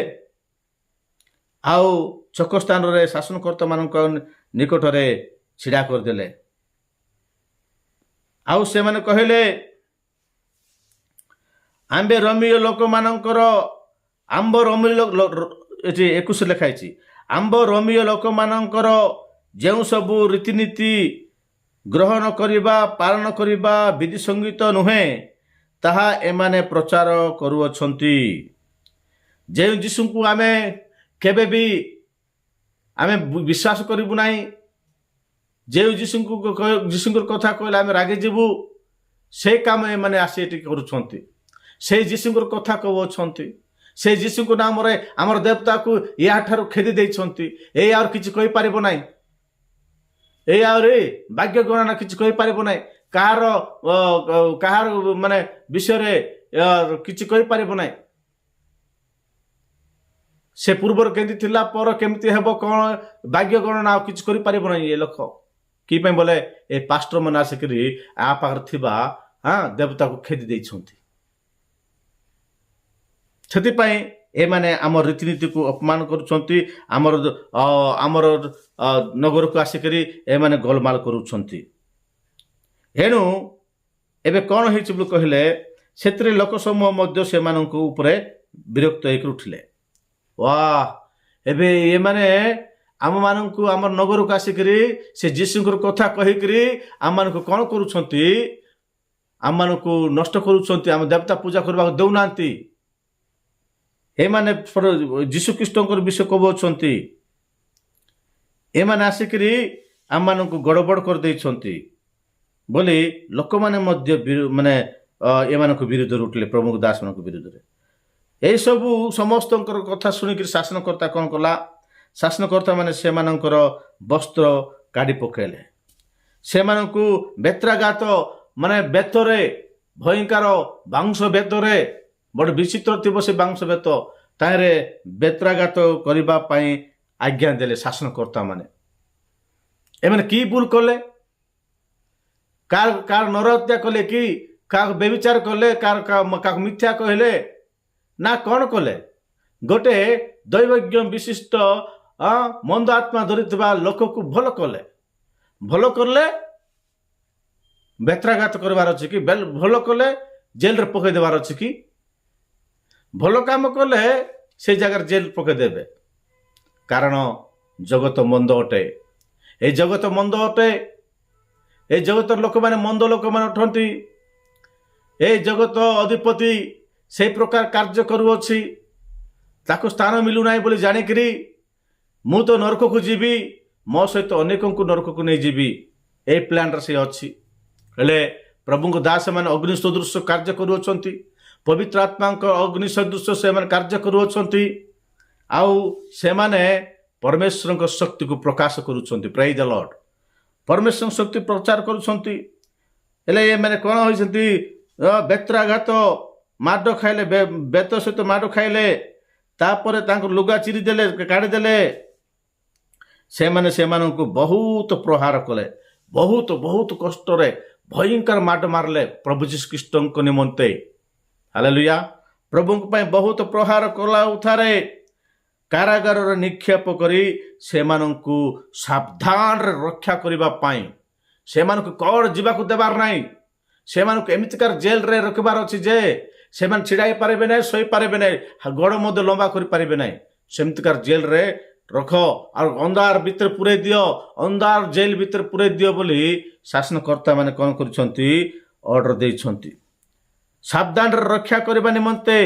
ଆଉ ଚକ ସ୍ଥାନରେ ଶାସନକର୍ତ୍ତା ମାନଙ୍କ ନିକଟରେ ଛିଡ଼ା କରିଦେଲେ। ଆଉ ସେମାନେ କହିଲେ, ଆମ୍ଭେ ରୋମୀୟ ଲୋକମାନଙ୍କର ଏଠି 21 ଲେଖା ହେଇଛି, ଆମ୍ଭ ରୋମୀୟ ଲୋକମାନଙ୍କର ଯେଉଁ ସବୁ ରୀତିନୀତି ଗ୍ରହଣ କରିବା, ପାଳନ କରିବା ବିଧି ସଙ୍ଗୀତ ନୁହେଁ, ତାହା ଏମାନେ ପ୍ରଚାର କରୁଅଛନ୍ତି। ଯେଉଁ ଯୀଶୁଙ୍କୁ ଆମେ କେବେ ବି ଆମେ ବିଶ୍ୱାସ କରିବୁ ନାହିଁ, ଯେଉଁ ଯୀଶୁଙ୍କର କଥା କହିଲେ ଆମେ ରାଗିଯିବୁ, ସେ କାମ ଏମାନେ ଆସି ଏଠି କରୁଛନ୍ତି। ସେଇ ଯୀଶୁଙ୍କର କଥା କହୁଅଛନ୍ତି। ସେଇ ଯୀଶୁଙ୍କ ନାମରେ ଆମର ଦେବତାକୁ ୟାଠାରୁ ଖେଦି ଦେଇଛନ୍ତି। ଏଇ ଆଉ କିଛି କହିପାରିବ ନାହିଁ। ଏଇ ଆହୁରି ଭାଗ୍ୟ ଗଣନା କିଛି କହିପାରିବ ନାହିଁ। କାହାର ମାନେ ବିଷୟରେ କିଛି କହିପାରିବ ନାହିଁ। ସେ ପୂର୍ବରୁ କେମିତି ଥିଲା, ପର କେମିତି ହେବ, କ'ଣ ଭାଗ୍ୟ ଗଣନା ଆଉ କିଛି କରିପାରିବ ନାହିଁ ଏ ଲୋକ। କି ପାଇଁ ବୋଲେ ଏ ପାଷ୍ଟର ମାନେ ଆସିକିରି ଆ ପାଖରେ ଥିବା ଦେବତାକୁ ଖେଦି ଦେଇଛନ୍ତି। ସେଥିପାଇଁ ଏମାନେ ଆମର ରୀତିନୀତିକୁ ଅପମାନ କରୁଛନ୍ତି। ଆମର ନଗରକୁ ଆସିକରି ଏମାନେ ଗୋଲମାଲ କରୁଛନ୍ତି। ଏଣୁ ଏବେ କ'ଣ ହେଇଛି ବୋଲି କହିଲେ, ସେଥିରେ ଲୋକ ସମୂହ ମଧ୍ୟ ସେମାନଙ୍କ ଉପରେ ବିରକ୍ତ ହେଇକି ଉଠିଲେ। ଏବେ ଏମାନେ ଆମମାନଙ୍କୁ ଆମର ନଗରକୁ ଆସିକରି ସେ ଯୀଶୁଙ୍କର କଥା କହିକିରି ଆମମାନଙ୍କୁ କ'ଣ କରୁଛନ୍ତି? ଆମମାନଙ୍କୁ ନଷ୍ଟ କରୁଛନ୍ତି। ଆମ ଦେବତା ପୂଜା କରିବାକୁ ଦେଉନାହାନ୍ତି। ଏମାନେ ଯୀଶୁ ଖ୍ରୀଷ୍ଟଙ୍କର ବିଷୟ କହୁଅଛନ୍ତି। ଏମାନେ ଆସିକରି ଆମମାନଙ୍କୁ ଗଡ଼ବଡ଼ କରିଦେଇଛନ୍ତି ବୋଲି ଲୋକମାନେ ମଧ୍ୟ ଏମାନଙ୍କ ବିରୁଦ୍ଧରେ ଉଠିଲେ, ପ୍ରଭୁଙ୍କ ଦାସମାନଙ୍କ ବିରୁଦ୍ଧରେ। ଏହିସବୁ ସମସ୍ତଙ୍କର କଥା ଶୁଣିକିରି ଶାସନକର୍ତ୍ତା କ'ଣ କଲା? ଶାସନକର୍ତ୍ତା ମାନେ ସେମାନଙ୍କର ବସ୍ତ୍ର କାଢ଼ି ପକାଇଲେ। ସେମାନଙ୍କୁ ବେତ୍ରାଘାତ ବେତରେ, ଭୟଙ୍କର ବାଉଁଶ ବେତରେ, ବଡ଼ ବିଚିତ୍ର ଥିବ ସେ ବାଉଁଶ ବେତ, ତାହିଁରେ ବେତ୍ରାଘାତ କରିବା ପାଇଁ ଆଜ୍ଞା ଦେଲେ ଶାସନକର୍ତ୍ତା ମାନେ। ଏମାନେ କି ଭୁଲ କଲେ? କାହାର ନରହତ୍ୟା କଲେ କି? କାହାକୁ ବ୍ୟଭିଚାର କଲେ? କାହାକୁ ମିଥ୍ୟା କହିଲେ? ନା କ'ଣ କଲେ? ଗୋଟେ ଦୈବଜ୍ଞ ବିଶିଷ୍ଟ ମନ୍ଦ ଆତ୍ମା ଧରିଥିବା ଲୋକକୁ ଭଲ କଲେ। ଭଲ କଲେ ବେତ୍ରାଘାତ କରିବାର ଅଛି କି? ଭଲ କଲେ ଜେଲରେ ପକାଇ ଦେବାର ଅଛି କି? ଭଲ କାମ କଲେ ସେ ଜାଗାରେ ଜେଲ ପକାଇଦେବେ। କାରଣ ଜଗତ ମନ୍ଦ ଅଟେ। ଏ ଜଗତ ମନ୍ଦ ଅଟେ। ଏ ଜଗତର ଲୋକମାନେ ମନ୍ଦ ଲୋକମାନେ ଅଟନ୍ତି। ଏ ଜଗତ ଅଧିପତି ସେଇ ପ୍ରକାର କାର୍ଯ୍ୟ କରୁଅଛି। ତାକୁ ସ୍ଥାନ ମିଳୁନାହିଁ ବୋଲି ଜାଣିକିରି ମୁଁ ତ ନରକକୁ ଯିବି, ମୋ ସହିତ ଅନେକଙ୍କୁ ନରକକୁ ନେଇଯିବି, ଏଇ ପ୍ଲାନ୍ରେ ସେ ଅଛି। ହେଲେ ପ୍ରଭୁଙ୍କ ଦାସମାନେ ଅଗ୍ନି ସଦୃଶ କାର୍ଯ୍ୟ କରୁଅଛନ୍ତି। ପବିତ୍ର ଆତ୍ମାଙ୍କ ଅଗ୍ନି ସଦୃଶ ସେମାନେ କାର୍ଯ୍ୟ କରୁଅଛନ୍ତି। ଆଉ ସେମାନେ ପରମେଶ୍ୱରଙ୍କ ଶକ୍ତିକୁ ପ୍ରକାଶ କରୁଛନ୍ତି। ପ୍ରେଜ୍ ଦ ଲର୍ଡ। ପରମେଶ୍ୱରଙ୍କ ଶକ୍ତି ପ୍ରଚାର କରୁଛନ୍ତି। ହେଲେ ଏମାନେ କ'ଣ ହୋଇଛନ୍ତି? ବେତ୍ରାଘାତ, ମାଡ଼ ଖାଇଲେ, ବେତ ସହିତ ମାଡ଼ ଖାଇଲେ, ତାପରେ ତାଙ୍କୁ ଲୁଗା ଚିରି ଦେଲେ, କାଢ଼ିଦେଲେ। ସେମାନେ ସେମାନଙ୍କୁ ବହୁତ ପ୍ରହାର କଲେ, ବହୁତ କଷ୍ଟରେ ଭୟଙ୍କର ମାଡ଼ ମାରିଲେ ପ୍ରଭୁ ଯୀଶୁ ଖ୍ରୀଷ୍ଟଙ୍କ ନିମନ୍ତେ। ହାଲେଲୁୟା। ପ୍ରଭୁଙ୍କ ପାଇଁ ବହୁତ ପ୍ରହାର କଲା ଉଥାରେ। କାରାଗାରରେ ନିକ୍ଷେପ କରି ସେମାନଙ୍କୁ ସାବଧାନରେ ରକ୍ଷା କରିବା ପାଇଁ, ସେମାନଙ୍କୁ କଡ଼ ଯିବାକୁ ଦେବାର ନାହିଁ, ସେମାନଙ୍କୁ ଏମିତିକାର ଜେଲରେ ରଖିବାର ଅଛି ଯେ ସେମାନେ ଛିଡ଼ା ହେଇପାରିବେ ନାହିଁ, ଶୋଇପାରିବେ ନାହିଁ, ଗୋଡ଼ ମଧ୍ୟ ଲମ୍ବା କରିପାରିବେ ନାହିଁ। ସେମିତିକାର ଜେଲରେ ରଖ, ଆଉ ଅନ୍ଧାର ଭିତରେ ପୁରେଇ ଦିଅ, ଅନ୍ଧାର ଜେଲ ଭିତରେ ପୁରେଇ ଦିଅ ବୋଲି ଶାସନକର୍ତ୍ତା ମାନେ କ'ଣ କରିଛନ୍ତି? ଅର୍ଡର ଦେଇଛନ୍ତି। ସାବଧାନରେ ରକ୍ଷା କରିବା ନିମନ୍ତେ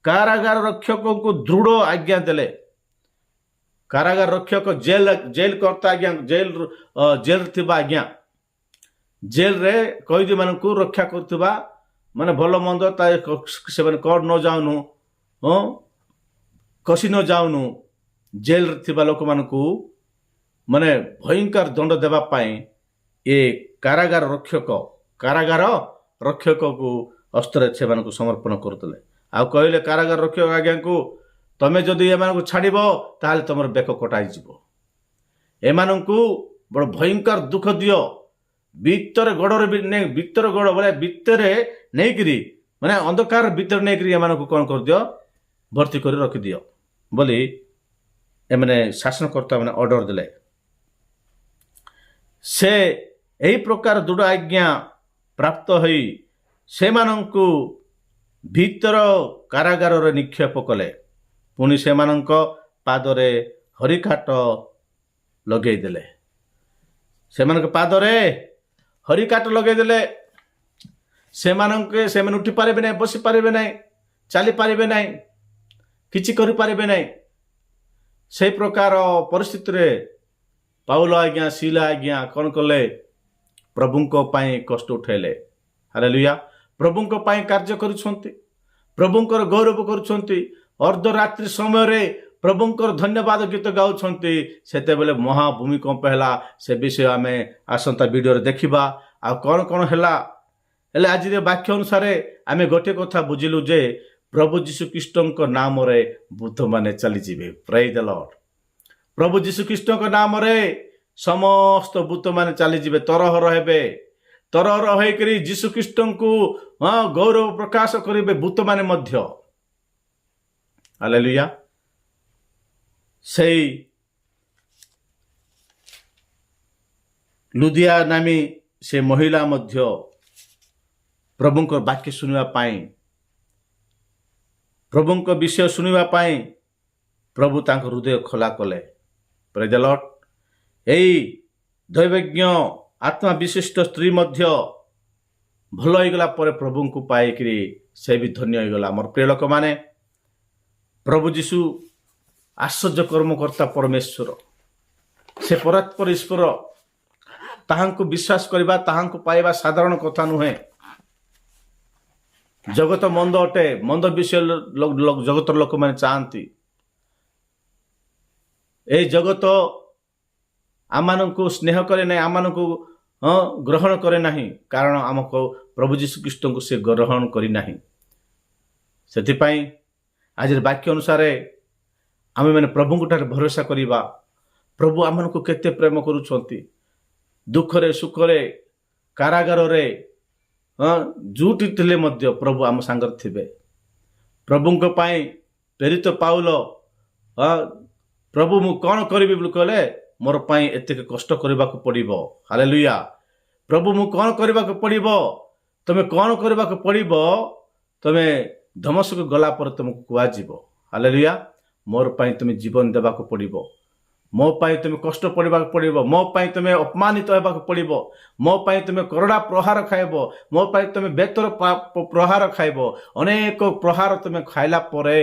କାରାଗାର ରକ୍ଷକଙ୍କୁ ଦୃଢ଼ ଆଜ୍ଞା ଦେଲେ। କାରାଗାର ରକ୍ଷକ ଜେଲ କର୍ତ୍ତା ଆଜ୍ଞା, ଜେଲରେ ଥିବା ଆଜ୍ଞା, ଜେଲରେ କଏଦୀ ମାନଙ୍କୁ ରକ୍ଷା କରୁଥିବା, ମାନେ ଭଲ ମନ୍ଦ ସେମାନେ କଡ଼ ନ ଯାଉନୁ, କଷି ନ ଯାଉନୁ, ଜେଲରେ ଥିବା ଲୋକମାନଙ୍କୁ ମାନେ ଭୟଙ୍କର ଦଣ୍ଡ ଦେବା ପାଇଁ ଏ କାରାଗାର ରକ୍ଷକକୁ ଅସ୍ତ୍ରରେ ସେମାନଙ୍କୁ ସମର୍ପଣ କରୁଥିଲେ। ଆଉ କହିଲେ କାରାଗାର ରକ୍ଷକ ଆଜ୍ଞାଙ୍କୁ, ତମେ ଯଦି ଏମାନଙ୍କୁ ଛାଡ଼ିବ ତାହେଲେ ତମର ବେକ କଟାଇଯିବ। ଏମାନଙ୍କୁ ବଡ଼ ଭୟଙ୍କର ଦୁଃଖ ଦିଅ, ଭିତରେ ଗୋଡ଼ରେ ଭିତର ଗୋଡ଼ ଭଳିଆ ଭିତରେ ନେଇକିରି, ମାନେ ଅନ୍ଧକାର ଭିତରେ ନେଇକିରି ଏମାନଙ୍କୁ କ'ଣ କରିଦିଅ? ଭର୍ତ୍ତି କରି ରଖିଦିଅ ବୋଲି ଏମାନେ ଶାସନକର୍ତ୍ତା ମାନେ ଅର୍ଡର ଦେଲେ। ସେ ଏହି ପ୍ରକାର ଦୃଢ଼ ଆଜ୍ଞା ପ୍ରାପ୍ତ ହୋଇ ସେମାନଙ୍କୁ ଭିତର କାରାଗାରରେ ନିକ୍ଷେପ କଲେ। ପୁଣି ସେମାନଙ୍କ ପାଦରେ ହରିକାଠ ଲଗେଇଦେଲେ। ସେମାନଙ୍କ ପାଦରେ ହରିକାଠ ଲଗେଇଦେଲେ। ସେମାନେ ଉଠି ପାରିବେ ନାହିଁ, ବସି ପାରିବେ ନାହିଁ, ଚାଲିପାରିବେ ନାହିଁ, କିଛି କରିପାରିବେ ନାହିଁ। ସେଇ ପ୍ରକାର ପରିସ୍ଥିତିରେ ପାଉଲ ଆଜ୍ଞା, ଶିଲା ଆଜ୍ଞା କ'ଣ କଲେ? ପ୍ରଭୁଙ୍କ ପାଇଁ କଷ୍ଟ ଉଠାଇଲେ। ହାଲେଲୁୟା। ପ୍ରଭୁଙ୍କ ପାଇଁ କାର୍ଯ୍ୟ କରୁଛନ୍ତି, ପ୍ରଭୁଙ୍କର ଗୌରବ କରୁଛନ୍ତି। ଅର୍ଦ୍ଧରାତ୍ରି ସମୟରେ ପ୍ରଭୁଙ୍କର ଧନ୍ୟବାଦ ଗୀତ ଗାଉଛନ୍ତି। ସେତେବେଳେ ମହାଭୂମିକମ୍ପ ହେଲା। ସେ ବିଷୟ ଆମେ ଆସନ୍ତା ଭିଡ଼ିଓରେ ଦେଖିବା। ଆଉ କ'ଣ କ'ଣ ହେଲା? ହେଲେ ଆଜିର ବାକ୍ୟ ଅନୁସାରେ ଆମେ ଗୋଟିଏ କଥା ବୁଝିଲୁ ଯେ ପ୍ରଭୁ ଯୀଶୁଖ୍ରୀଷ୍ଟଙ୍କ ନାମରେ ଭୂତମାନେ ଚାଲିଯିବେ। ପ୍ରେଜ୍ ଦ ଲର୍ଡ। ପ୍ରଭୁ ଯୀଶୁଖ୍ରୀଷ୍ଟଙ୍କ ନାମରେ ସମସ୍ତ ଭୂତମାନେ ଚାଲିଯିବେ, ତରହର ହେବେ। ତରହର ହୋଇକରି ଯୀଶୁଖ୍ରୀଷ୍ଟଙ୍କୁ ଗୌରବ ପ୍ରକାଶ କରିବେ ଭୂତମାନେ ମଧ୍ୟ। ହାଲେଲୁୟା। ସେଇ ଲୁଦିଆ ନାମୀ ସେ ମହିଳା ମଧ୍ୟ ପ୍ରଭୁଙ୍କ ବାକ୍ୟ ଶୁଣିବା ପାଇଁ, ପ୍ରଭୁଙ୍କ ବିଷୟ ଶୁଣିବା ପାଇଁ ପ୍ରଭୁ ତାଙ୍କ ହୃଦୟ ଖୋଲା କଲେ। ପ୍ରେଜ୍ ଦ ଲର୍ଡ। ଏଇ ଦୈବଜ୍ଞ ଆତ୍ମା ବିଶିଷ୍ଟ ସ୍ତ୍ରୀ ମଧ୍ୟ ଭଲ ହେଇଗଲା ପରେ ପ୍ରଭୁଙ୍କୁ ପାଇକିରି ସେ ବି ଧନ୍ୟ ହେଇଗଲା। ମୋର ପ୍ରିୟ ଲୋକମାନେ, ପ୍ରଭୁ ଯୀଶୁ ଆଶ୍ଚର୍ଯ୍ୟ କର୍ମକର୍ତ୍ତା ପରମେଶ୍ୱର, ସେ ପରାତ୍ପର ଈଶ୍ୱର। ତାହାଙ୍କୁ ବିଶ୍ୱାସ କରିବା, ତାହାଙ୍କୁ ପାଇବା ସାଧାରଣ କଥା ନୁହେଁ। ଜଗତ ମନ୍ଦ ଅଟେ, ମନ୍ଦ ବିଷୟ ଜଗତର ଲୋକମାନେ ଚାହାନ୍ତି। এই ଜଗତ ଆମମାନଙ୍କୁ ସ୍ନେହ କରେ ନାହିଁ, ଆମମାନଙ୍କୁ ଗ୍ରହଣ କରେ ନାହିଁ, କାରଣ ଆମକୁ ପ୍ରଭୁ ଯୀଶୁଖ୍ରୀଷ୍ଟଙ୍କୁ ସେ ଗ୍ରହଣ କରିନାହିଁ। ସେଥିପାଇଁ ଆଜିର ବାକ୍ୟ ଅନୁସାରେ ଆମେମାନେ ପ୍ରଭୁଙ୍କ ଠାରେ ଭରସା କରିବା। ପ୍ରଭୁ ଆମମାନଙ୍କୁ କେତେ ପ୍ରେମ କରୁଛନ୍ତି। ଦୁଃଖରେ ସୁଖରେ, କାରାଗାରରେ, ଯେଉଁଠି ଥିଲେ ମଧ୍ୟ ପ୍ରଭୁ ଆମ ସାଙ୍ଗରେ ଥିବେ। ପ୍ରଭୁଙ୍କ ପାଇଁ ପ୍ରେରିତ ପାଉଲ, ପ୍ରଭୁ ମୁଁ କ'ଣ କରିବି ବୋଲି କହିଲେ, ମୋର ପାଇଁ ଏତିକି କଷ୍ଟ କରିବାକୁ ପଡ଼ିବ। ହାଲେଲୁୟା। ପ୍ରଭୁ ମୁଁ କ'ଣ କରିବାକୁ ପଡ଼ିବ? ତମେ କ'ଣ କରିବାକୁ ପଡ଼ିବ? ତମେ ଧମସ୍କ ଗଲା ପରେ ତୁମକୁ କୁହାଯିବ। ହାଲେଲୁୟା। ମୋର ପାଇଁ ତୁମେ ଜୀବନ ଦେବାକୁ ପଡ଼ିବ, ମୋ ପାଇଁ ତୁମେ କଷ୍ଟ ପଡ଼ିବାକୁ ପଡ଼ିବ, ମୋ ପାଇଁ ତୁମେ ଅପମାନିତ ହେବାକୁ ପଡ଼ିବ, ମୋ ପାଇଁ ତୁମେ କରଡ଼ା ପ୍ରହାର ଖାଇବ, ମୋ ପାଇଁ ତୁମେ ବେତର ପ୍ରହାର ଖାଇବ। ଅନେକ ପ୍ରହାର ତୁମେ ଖାଇଲା ପରେ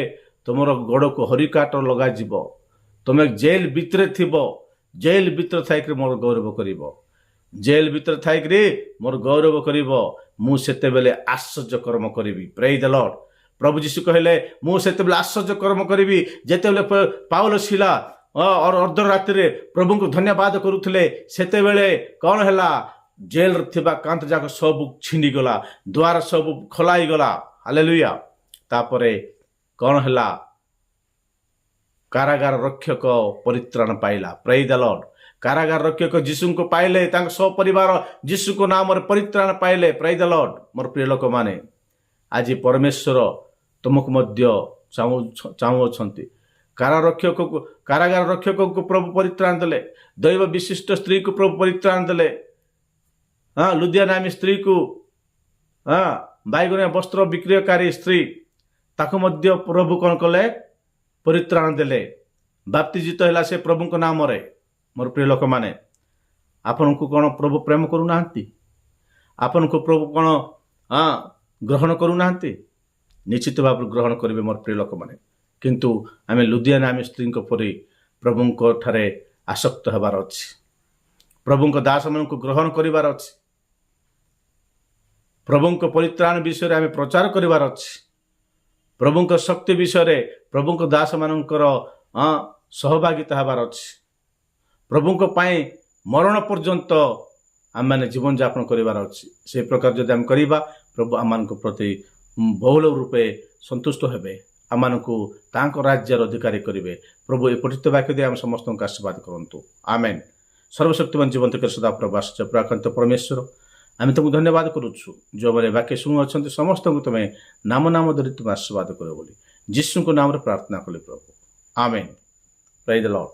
ତୁମର ଗୋଡ଼କୁ ହରିକାଠ ଲଗାଯିବ। ତୁମେ ଜେଲ ଭିତରେ ଥିବ, ଜେଲ ଭିତରେ ଥାଇକରି ମୋର ଗୌରବ କରିବ, ଜେଲ ଭିତରେ ଥାଇକରି ମୋର ଗୌରବ କରିବ। ମୁଁ ସେତେବେଳେ ଆଶ୍ଚର୍ଯ୍ୟ କର୍ମ କରିବି। ପ୍ରେଜ୍ ଦ ଲର୍ଡ। ପ୍ରଭୁ ଯୀଶୁ କହିଲେ, ମୁଁ ସେତେବେଳେ ଆଶ୍ଚର୍ଯ୍ୟ କର୍ମ କରିବି। ଯେତେବେଳେ ପାଉଲ ଶିଲା ଅର୍ଦ୍ଧରାତ୍ରିରେ ପ୍ରଭୁଙ୍କୁ ଧନ୍ୟବାଦ କରୁଥିଲେ, ସେତେବେଳେ କ'ଣ ହେଲା? ଜେଲରେ ଥିବା କାନ୍ଥ ଯାକ ସବୁ ଛିଣ୍ଡିଗଲା, ଦ୍ୱାର ସବୁ ଖୋଲା ହେଇଗଲା। ହାଲେଲୁୟା। ତାପରେ କ'ଣ ହେଲା? କାରାଗାର ରକ୍ଷକ ପରିତ୍ରାଣ ପାଇଲା। ପ୍ରେଜ୍ ଦ ଲର୍ଡ। କାରାଗାର ରକ୍ଷକ ଯୀଶୁଙ୍କୁ ପାଇଲେ, ତାଙ୍କ ସପରିବାର ଯୀଶୁଙ୍କ ନାମରେ ପରିତ୍ରାଣ ପାଇଲେ। ପ୍ରେଜ୍ ଦ ଲର୍ଡ। ମୋର ପ୍ରିୟ ଲୋକମାନେ, ଆଜି ପରମେଶ୍ୱର ତୁମକୁ ମଧ୍ୟ ଚାହୁଁଅଛନ୍ତି। କାରାଗାର ରକ୍ଷକଙ୍କୁ ପ୍ରଭୁ ପରିତ୍ରାଣ ଦେଲେ। ଦୈବ ବିଶିଷ୍ଟ ସ୍ତ୍ରୀକୁ ପ୍ରଭୁ ପରିତ୍ରାଣ ଦେଲେ। ଲୁଦିଆ ନାମୀ ସ୍ତ୍ରୀକୁ, ବାଇଗଣିଆ ବସ୍ତ୍ର ବିକ୍ରୟକାରୀ ସ୍ତ୍ରୀ, ତାକୁ ମଧ୍ୟ ପ୍ରଭୁ କ'ଣ କଲେ? ପରିତ୍ରାଣ ଦେଲେ। ବାପ୍ତିଜିତ ହେଲା ସେ ପ୍ରଭୁଙ୍କ ନାମରେ। ମୋର ପ୍ରିୟ ଲୋକମାନେ, ଆପଣଙ୍କୁ କ'ଣ ପ୍ରଭୁ ପ୍ରେମ କରୁନାହାନ୍ତି? ଆପଣଙ୍କୁ ପ୍ରଭୁ କ'ଣ ଗ୍ରହଣ କରୁନାହାନ୍ତି? ନିଶ୍ଚିତ ଭାବରେ ଗ୍ରହଣ କରିବେ ମୋର ପ୍ରିୟ ଲୋକମାନେ। କିନ୍ତୁ ଆମେ ଲୁଦିଆ ନାମୀ ସ୍ତ୍ରୀଙ୍କ ପରି ପ୍ରଭୁଙ୍କ ଠାରେ ଆସକ୍ତ ହେବାର ଅଛି। ପ୍ରଭୁଙ୍କ ଦାସମାନଙ୍କୁ ଗ୍ରହଣ କରିବାର ଅଛି। ପ୍ରଭୁଙ୍କ ପରିତ୍ରାଣ ବିଷୟରେ ଆମେ ପ୍ରଚାର କରିବାର ଅଛି। ପ୍ରଭୁଙ୍କ ଶକ୍ତି ବିଷୟରେ ପ୍ରଭୁଙ୍କ ଦାସମାନଙ୍କର ସହଭାଗିତା ହେବାର ଅଛି। ପ୍ରଭୁଙ୍କ ପାଇଁ ମରଣ ପର୍ଯ୍ୟନ୍ତ ଆମମାନେ ଜୀବନଯାପନ କରିବାର ଅଛି। ସେହି ପ୍ରକାର ଯଦି ଆମେ କରିବା, ପ୍ରଭୁ ଆମମାନଙ୍କ ପ୍ରତି ବହୁଳ ରୂପେ ସନ୍ତୁଷ୍ଟ ହେବେ, ଆମମାନଙ୍କୁ ତାଙ୍କ ରାଜ୍ୟର ଅଧିକାରୀ କରିବେ। ପ୍ରଭୁ ଏ ପଠିତ ବାକ୍ୟ ଦେଇ ଆମ ସମସ୍ତଙ୍କୁ ଆଶୀର୍ବାଦ କରନ୍ତୁ। ଆମେନ୍। ସର୍ବଶକ୍ତିମାନ ଜୀବନ୍ତ ସଦାପ୍ରଭୁ ଆଶ୍ଚର୍ଯ୍ୟ ପ୍ରାକାନ୍ତ ପରମେଶ୍ୱର, ଆମେ ତୁମକୁ ଧନ୍ୟବାଦ କରୁଛୁ। ଯେଉଁମାନେ ବାକ୍ୟ ଶୁଣୁଅଛନ୍ତି ସମସ୍ତଙ୍କୁ ତୁମେ ନାମ ଧରି ତୁମେ ଆଶୀର୍ବାଦ କର ବୋଲି ଯୀଶୁଙ୍କ ନାମରେ ପ୍ରାର୍ଥନା କଲେ ପ୍ରଭୁ। ଆମେନ୍। ପ୍ରେଜ୍ ଦ ଲର୍ଡ।